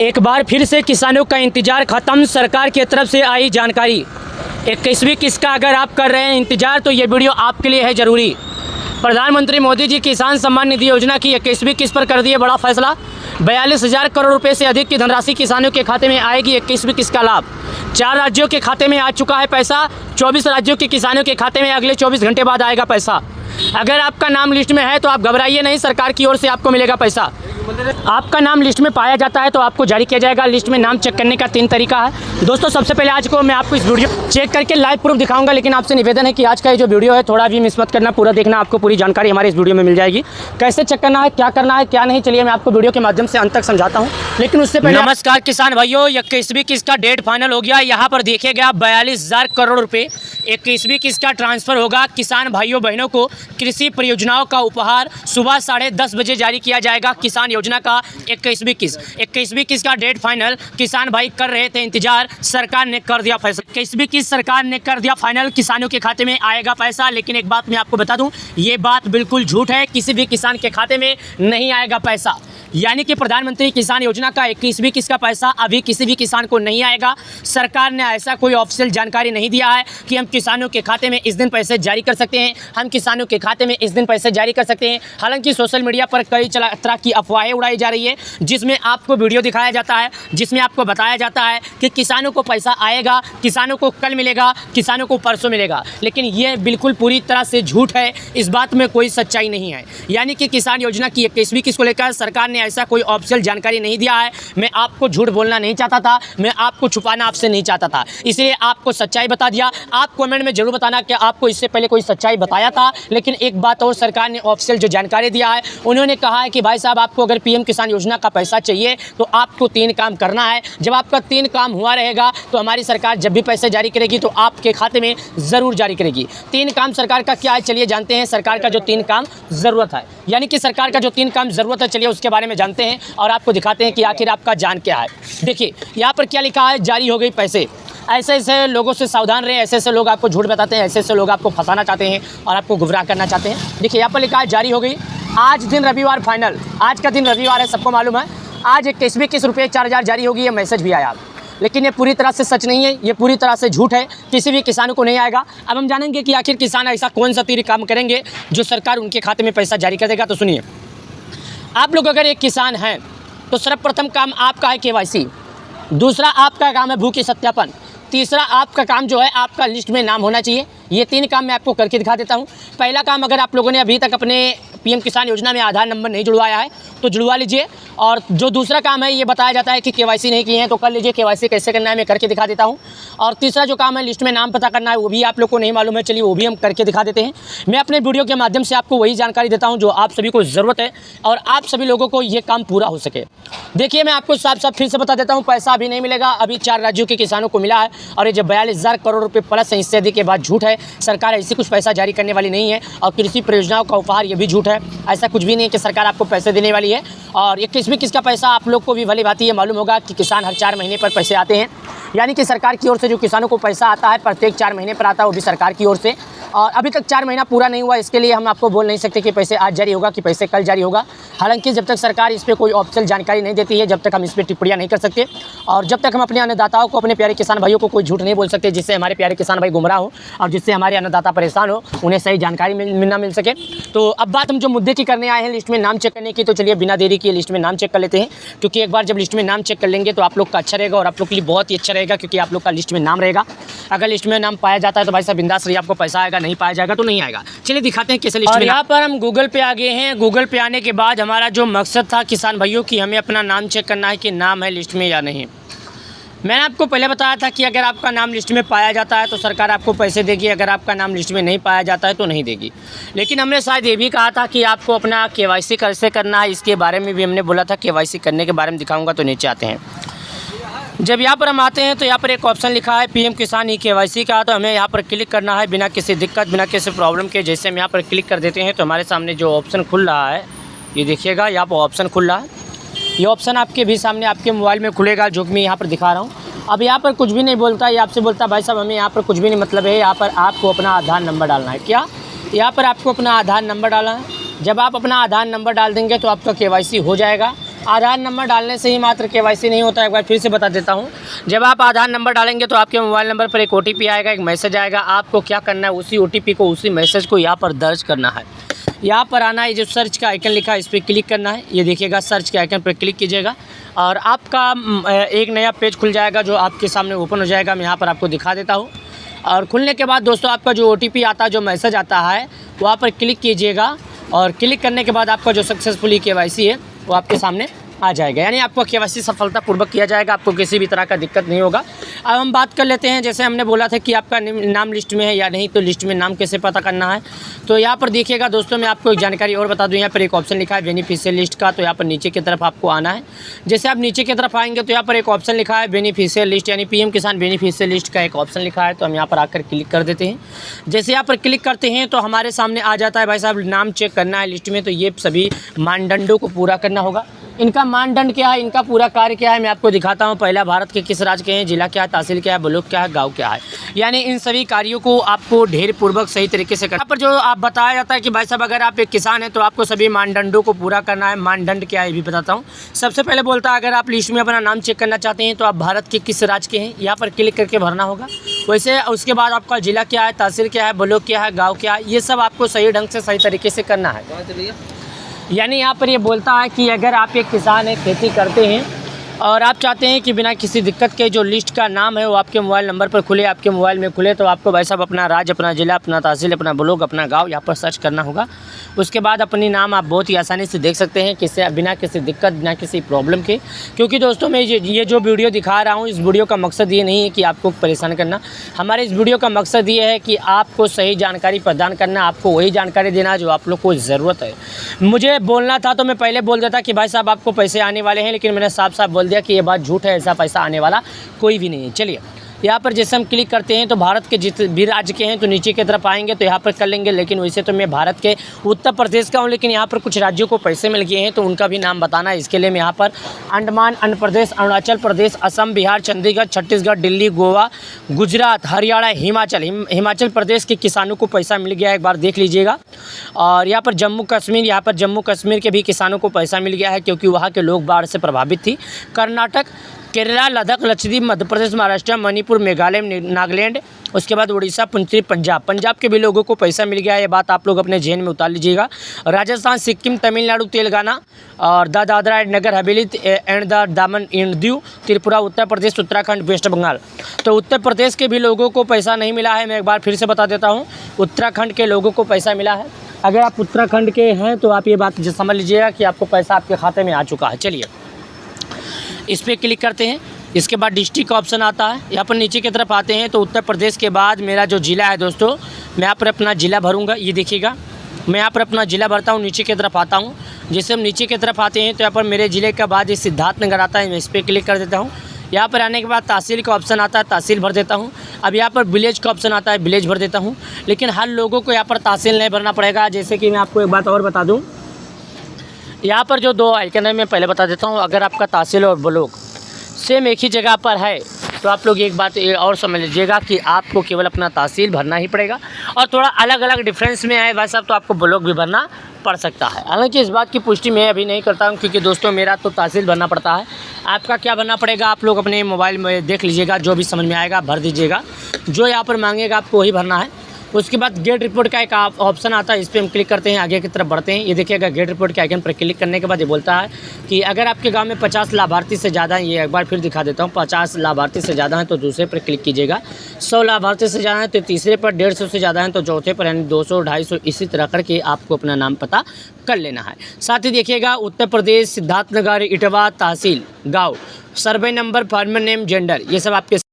एक बार फिर से किसानों का इंतजार खत्म। सरकार की तरफ से आई जानकारी 21वीं किस्त का अगर आप कर रहे हैं इंतजार तो ये वीडियो आपके लिए है ज़रूरी। प्रधानमंत्री मोदी जी किसान सम्मान निधि योजना की 21वीं किस्त पर कर दिए बड़ा फैसला। 42,000 करोड़ रुपए से अधिक की धनराशि किसानों के खाते में आएगी। 21वीं किस्त का लाभ 4 राज्यों के खाते में आ चुका है पैसा। 24 राज्यों के किसानों के खाते में अगले 24 घंटे बाद आएगा पैसा। अगर आपका नाम लिस्ट में है तो आप घबराइए नहीं, सरकार की ओर से आपको मिलेगा पैसा। आपका नाम लिस्ट में पाया जाता है तो आपको जारी किया जाएगा। लिस्ट में नाम चेक करने का 3 तरीका है। दोस्तों सबसे पहले आज को मैं आपको इस वीडियो चेक करके लाइव प्रूफ दिखाऊंगा, लेकिन आपसे निवेदन है कि आज का ये जो वीडियो है थोड़ा भी मिस मत करना, पूरा देखना। आपको पूरी जानकारी हमारे इस वीडियो में मिल जाएगी। कैसे चेक करना है, क्या करना है, क्या नहीं, चलिए मैं आपको वीडियो के माध्यम से अंत तक समझाता हूँ। लेकिन उससे पहले नमस्कार किसान भाइयों, 21वीं किस्त का डेट फाइनल हो गया। यहाँ पर देखिएगा 42,000 करोड़ रुपये 21वीं किस्त का ट्रांसफर होगा। किसान भाइयों बहनों को कृषि परियोजनाओं का उपहार सुबह 10:30 बजे जारी किया जाएगा। किसान योजना का 21वीं किस्त का डेट फाइनल। किसान भाई कर रहे थे इंतजार, सरकार ने कर दिया फैसला। 21वीं किस्त सरकार ने कर दिया फाइनल। किसानों के खाते में आएगा पैसा। लेकिन एक बात मैं आपको बता दूं, ये बात बिल्कुल झूठ है। किसी भी किसान के खाते में नहीं आएगा पैसा। यानी कि प्रधानमंत्री किसान योजना का 21वीं किस्त का पैसा अभी किसी भी किसान को नहीं आएगा। सरकार ने ऐसा कोई ऑफिशियल जानकारी नहीं दिया है कि हम किसानों के खाते में इस दिन पैसे जारी कर सकते हैं, हम किसानों के खाते में इस दिन पैसे जारी कर सकते हैं। हालांकि सोशल मीडिया पर कई तरह की अफवाहें उड़ाई जा रही है, जिसमें आपको वीडियो दिखाया जाता है, जिसमें आपको बताया जाता है कि किसानों को पैसा आएगा, किसानों को कल मिलेगा, किसानों को परसों मिलेगा। लेकिन ये बिल्कुल पूरी तरह से झूठ है। इस बात में कोई सच्चाई नहीं है। यानी कि किसान योजना की 21वीं किस्त को लेकर सरकार ने ऐसा कोई ऑफिशियल जानकारी नहीं दिया है। मैं आपको झूठ बोलना नहीं चाहता था, मैं आपको छुपाना आपसे नहीं चाहता था, इसलिए आपको सच्चाई बता दिया। आप कमेंट में जरूर बताना कि आपको इससे पहले कोई सच्चाई बताया था। लेकिन एक बात और, सरकार ने ऑफिशियल जो जानकारी दिया है, उन्होंने कहा है कि भाई साहब आपको अगर पीएम किसान योजना का पैसा चाहिए तो आपको 3 काम करना है। जब आपका 3 काम हुआ रहेगा तो हमारी सरकार जब भी पैसे जारी करेगी तो आपके खाते में ज़रूर जारी करेगी। 3 काम सरकार का क्या है, चलिए जानते हैं। सरकार का जो 3 काम ज़रूरत है, यानी कि सरकार का जो 3 काम ज़रूरत है, चलिए उसके बारे में जानते हैं और आपको दिखाते हैं कि आखिर आपका जान क्या है। देखिए यहाँ पर क्या लिखा है, जारी हो गई पैसे। ऐसे ऐसे लोगों से सावधान रहें। ऐसे ऐसे लोग आपको झूठ बताते हैं, ऐसे ऐसे लोग आपको फंसाना चाहते हैं और आपको गुमराह करना चाहते हैं। देखिए यहाँ पर लिखा है जारी हो गई। आज दिन रविवार फाइनल, आज का दिन रविवार है, सबको मालूम है। आज 21वीं किस्त रुपये 4,000 जारी होगी, ये मैसेज भी आया। लेकिन ये पूरी तरह से सच नहीं है, ये पूरी तरह से झूठ है। किसी भी किसानों को नहीं आएगा। अब हम जानेंगे कि आखिर किसान ऐसा कौन सा 3 काम करेंगे जो सरकार उनके खाते में पैसा जारी कर देगा। तो सुनिए, आप लोग अगर एक किसान हैं तो सर्वप्रथम काम आपका है KYC, दूसरा आपका काम है भूखी सत्यापन, तीसरा आपका काम जो है आपका लिस्ट में नाम होना चाहिए। ये 3 काम मैं आपको करके दिखा देता हूँ। पहला काम, अगर आप लोगों ने अभी तक अपने पीएम किसान योजना में आधार नंबर नहीं जुड़वाया है तो जुड़वा लीजिए। और जो दूसरा काम है, ये बताया जाता है कि KYC नहीं किए हैं तो कर लीजिए। KYC कैसे करना है मैं करके दिखा देता हूँ। और तीसरा जो काम है, लिस्ट में नाम पता करना है, वो भी आप लोग को नहीं मालूम है, चलिए वो भी हम करके दिखा देते हैं। मैं अपने वीडियो के माध्यम से आपको वही जानकारी देता हूँ जो आप सभी को ज़रूरत है और आप सभी लोगों को ये काम पूरा हो सके। देखिए मैं आपको साफ साफ फिर से बता देता हूँ, पैसा अभी नहीं मिलेगा। अभी 4 राज्यों के किसानों को मिला है और ये जो 42,000 करोड़ रुपये प्लस है, इससे अधिक के बाद झूठ है। सरकार ऐसी कुछ पैसा जारी करने वाली नहीं है। और कृषि परियोजनाओं का उपहार, ये भी झूठ है। ऐसा कुछ भी नहीं है कि सरकार आपको पैसे देने वाली है। और 21वीं किस्त का पैसा आप लोग को भी भली भांति ये मालूम होगा कि किसान हर 4 महीने पर पैसे आते हैं। यानी कि सरकार की ओर से जो किसानों को पैसा आता है प्रत्येक 4 महीने पर आता है, वो भी सरकार की ओर से। और अभी तक 4 महीना पूरा नहीं हुआ, इसके लिए हम आपको बोल नहीं सकते कि पैसे आज जारी होगा कि पैसे कल जारी होगा। हालांकि जब तक सरकार इस पर कोई ऑफिशियल जानकारी नहीं देती है, जब तक हम इस पर टिप्पणियाँ नहीं कर सकते और जब तक हम अपने अन्नदाताओं को, अपने प्यारे किसान भाइयों को कोई झूठ नहीं बोल सकते जिससे हमारे प्यारे किसान भाई गुमराह हो और जिससे हमारे अन्नदाता परेशान हो, उन्हें सही जानकारी मिल सके। तो अब बात हम जो मुद्दे की करने आए हैं, लिस्ट में नाम चेक करने की, तो चलिए बिना देरी किए लिस्ट में नाम चेक कर लेते हैं। क्योंकि एक बार जब लिस्ट में नाम चेक कर लेंगे तो आप लोग का अच्छा रहेगा और आप लोग के लिए बहुत ही अच्छा रहेगा, क्योंकि आप लोग का लिस्ट में नाम रहेगा। अगर लिस्ट में नाम पाया जाता है तो भाई साहब बिंदास रहिए, आपको पैसा आएगा, नहीं पाया जाएगा तो नहीं आएगा। चलिए दिखाते हैं कैसे लिस्ट में। यहाँ पर हम गूगल पे आ गए हैं। गूगल पे आने के बाद हमारा जो मकसद था किसान भाइयों की, हमें अपना नाम चेक करना है कि नाम है लिस्ट में या नहीं। मैंने आपको पहले बताया था कि अगर आपका नाम लिस्ट में पाया जाता है तो सरकार आपको पैसे देगी, अगर आपका नाम लिस्ट में नहीं पाया जाता है तो नहीं देगी। लेकिन हमने शायद ये भी कहा था कि आपको अपना KYC कैसे करना है, इसके बारे में भी हमने बोला था। KYC करने के बारे में दिखाऊंगा, तो नीचे आते हैं। जब यहाँ पर हम आते हैं तो यहाँ पर एक ऑप्शन लिखा है पीएम किसान KYC का, तो हमें यहाँ पर क्लिक करना है बिना किसी दिक्कत, बिना किसी प्रॉब्लम के। जैसे हम यहाँ पर क्लिक कर देते हैं तो हमारे सामने जो ऑप्शन खुल रहा है, ये देखिएगा यहाँ पर ऑप्शन खुल रहा है। ये ऑप्शन आपके भी सामने आपके मोबाइल में खुलेगा, जो कि मैं यहाँ पर दिखा रहा हूँ। अब यहाँ पर कुछ भी नहीं बोलता, ये आपसे बोलता भाई साहब हमें यहाँ पर कुछ भी नहीं मतलब है। यहाँ पर आपको अपना आधार नंबर डालना है। क्या यहाँ पर आपको अपना आधार नंबर डालना है। जब आप अपना आधार नंबर डाल देंगे तो आपका KYC हो जाएगा। आधार नंबर डालने से ही मात्र केवाईसी नहीं होता है। एक बार फिर से बता देता हूँ, जब आप आधार नंबर डालेंगे तो आपके मोबाइल नंबर पर एक OTP आएगा, एक मैसेज आएगा। आपको क्या करना है, उसी OTP को, उसी मैसेज को यहाँ पर दर्ज करना है। यहाँ पर आना है, जो सर्च का आइकन लिखा है इस पर क्लिक करना है। ये देखिएगा, सर्च के आइकन पर क्लिक कीजिएगा और आपका एक नया पेज खुल जाएगा जो आपके सामने ओपन हो जाएगा। मैं यहाँ पर आपको दिखा देता हूँ। और खुलने के बाद दोस्तों आपका जो OTP आता है, जो मैसेज आता है, वहाँ पर क्लिक कीजिएगा और क्लिक करने के बाद आपका जो सक्सेसफुली केवाईसी है वो आपके सामने आ जाएगा। यानी आपको केवाईसी सफलतापूर्वक किया जाएगा, आपको किसी भी तरह का दिक्कत नहीं होगा। अब हम बात कर लेते हैं, जैसे हमने बोला था कि आपका नाम लिस्ट में है या नहीं, तो लिस्ट में नाम कैसे पता करना है। तो यहाँ पर देखिएगा दोस्तों, मैं आपको एक जानकारी और बता दूँ। यहाँ पर एक ऑप्शन लिखा है बेनिफिशियल लिस्ट का, तो यहाँ पर नीचे की तरफ आपको आना है। जैसे आप नीचे की तरफ आएंगे तो यहाँ पर एक ऑप्शन लिखा है बेनिफिशियल लिस्ट, यानी PM किसान बेनिफिशियल लिस्ट का एक ऑप्शन लिखा है। तो हम यहाँ पर आकर क्लिक कर देते हैं। जैसे यहाँ पर क्लिक करते हैं तो हमारे सामने आ जाता है, भाई साहब नाम चेक करना है लिस्ट में, तो ये सभी मानदंडों को पूरा करना होगा। इनका मानदंड क्या है, इनका पूरा कार्य क्या है, मैं आपको दिखाता हूं। पहला, भारत के किस राज्य के हैं, जिला क्या है, तहसील क्या है, ब्लॉक क्या है, गांव क्या है। यानी इन सभी कार्यों को आपको ढेर पूर्वक सही तरीके से करना। यहाँ पर जो आप बताया जाता है कि भाई साहब अगर आप एक किसान हैं तो आपको सभी मानदंडों को पूरा करना है। मानदंड क्या है ये भी बताता हूँ। सबसे पहले बोलता है, अगर आप लिस्ट में अपना नाम चेक करना चाहते हैं तो आप भारत के किस राज्य के हैं, यहाँ पर क्लिक करके भरना होगा। वैसे उसके बाद आपका जिला क्या है, तहसील क्या है, ब्लॉक क्या है, गाँव क्या है, ये सब आपको सही ढंग से सही तरीके से करना है। यानी यहाँ पर ये बोलता है कि अगर आप एक किसान हैं, खेती करते हैं और आप चाहते हैं कि बिना किसी दिक्कत के जो लिस्ट का नाम है वो आपके मोबाइल नंबर पर खुले, आपके मोबाइल में खुले, तो आपको भाई साहब अपना राज्य, अपना जिला, अपना तहसील, अपना ब्लॉक, अपना गांव यहाँ पर सर्च करना होगा। उसके बाद अपनी नाम आप बहुत ही आसानी से देख सकते हैं, किसी बिना किसी दिक्कत, बिना किसी प्रॉब्लम के। क्योंकि दोस्तों मैं ये जो वीडियो दिखा रहा हूँ, इस वीडियो का मकसद ये नहीं है कि आपको परेशान करना। हमारे इस वीडियो का मकसद ये है कि आपको सही जानकारी प्रदान करना, आपको वही जानकारी देना जो आप लोग को ज़रूरत है। मुझे बोलना था तो मैं पहले बोल देता कि भाई साहब आपको पैसे आने वाले हैं, लेकिन मैंने साफ साफ बोल दिया कि ये बात झूठ है, ऐसा पैसा आने वाला कोई भी नहीं है। चलिए यहाँ पर जैसे हम क्लिक करते हैं तो भारत के जितने भी राज्य के हैं तो नीचे की तरफ आएंगे तो यहाँ पर कर लेंगे। लेकिन वैसे तो मैं भारत के उत्तर प्रदेश का हूँ, लेकिन यहाँ पर कुछ राज्यों को पैसे मिल गए हैं तो उनका भी नाम बताना है। इसके लिए मैं यहाँ पर अंडमान, आंध्र प्रदेश, अरुणाचल प्रदेश, असम, बिहार, चंडीगढ़, छत्तीसगढ़, दिल्ली, गोवा, गुजरात, हरियाणा, हिमाचल प्रदेश के किसानों को पैसा मिल गया है, एक बार देख लीजिएगा। और यहाँ पर जम्मू कश्मीर के भी किसानों को पैसा मिल गया है, क्योंकि वहाँ के लोग बाढ़ से प्रभावित थी। कर्नाटक, केरला, लद्दाख, लक्षद्वीप, मध्य प्रदेश, महाराष्ट्र, मणिपुर, मेघालय, नागालैंड, उसके बाद उड़ीसा, पुंछी, पंजाब के भी लोगों को पैसा मिल गया है। ये बात आप लोग अपने जेहन में उतार लीजिएगा। राजस्थान, सिक्किम, तमिलनाडु, तेलंगाना और Dadra and Nagar Haveli and the Daman and Diu, Tripura, Uttar Pradesh, Uttarakhand, West Bengal. तो उत्तर प्रदेश के भी लोगों को पैसा नहीं मिला है। मैं एक बार फिर से बता देता हूँ, उत्तराखंड के लोगों को पैसा मिला है। अगर आप उत्तराखंड के हैं तो आप ये बात समझ लीजिएगा कि आपको पैसा आपके खाते में आ चुका है। चलिए इस पर क्लिक करते हैं। इसके बाद डिस्ट्रिक्ट का ऑप्शन आता है। यहाँ पर नीचे की तरफ आते हैं तो उत्तर प्रदेश के बाद मेरा जो ज़िला है दोस्तों, मैं यहाँ पर अपना ज़िला भरूँगा। ये देखिएगा, मैं यहाँ पर अपना ज़िला भरता हूँ, नीचे की तरफ आता हूँ। जैसे हम नीचे की तरफ आते हैं तो यहाँ पर मेरे ज़िले के बाद ये सिद्धार्थनगर आता है, मैं इस पर क्लिक कर देता हूँ। यहाँ पर आने के बाद तहसील का ऑप्शन आता है, तहसील भर देता हूँ। अब यहाँ पर विलेज का ऑप्शन आता है, विलेज भर देता हूँ। लेकिन हर लोगों को यहाँ पर तहसील नहीं भरना पड़ेगा। जैसे कि मैं आपको एक बात और बता दूँ, यहाँ पर जो दो आइकन है मैं पहले बता देता हूँ। अगर आपका तहसील और ब्लॉक सेम एक ही जगह पर है तो आप लोग एक बात और समझ लीजिएगा कि आपको केवल अपना तहसील भरना ही पड़ेगा, और थोड़ा अलग अलग डिफरेंस में है भाई साहब तो आपको ब्लॉक भी भरना पड़ सकता है। हालांकि इस बात की पुष्टि मैं अभी नहीं करता हूं, क्योंकि दोस्तों मेरा तो तहसील भरना पड़ता है। आपका क्या भरना पड़ेगा आप लोग अपने मोबाइल में देख लीजिएगा, जो भी समझ में आएगा भर दीजिएगा। जो यहाँ पर मांगेगा आपको वही भरना है। उसके बाद गेट रिपोर्ट का एक ऑप्शन आता है, इस पर हम क्लिक करते हैं, आगे की तरफ बढ़ते हैं। ये देखिएगा, गेट रिपोर्ट के आइकन पर क्लिक करने के बाद ये बोलता है कि अगर आपके गांव में 50 लाभार्थी से ज़्यादा हैं, ये एक बार फिर दिखा देता हूँ, 50 लाभार्थी से ज़्यादा हैं तो दूसरे पर क्लिक कीजिएगा, 100 लाभार्थी से ज़्यादा हैं तो तीसरे पर, 150 से ज़्यादा हैं तो चौथे पर, यानी 200, 250 इसी तरह करके आपको अपना नाम पता कर लेना है। साथ ही देखिएगा, उत्तर प्रदेश, सिद्धार्थनगर, इटवा, तहसील, गाँव, survey number, farmer name, gender, ये सब आपके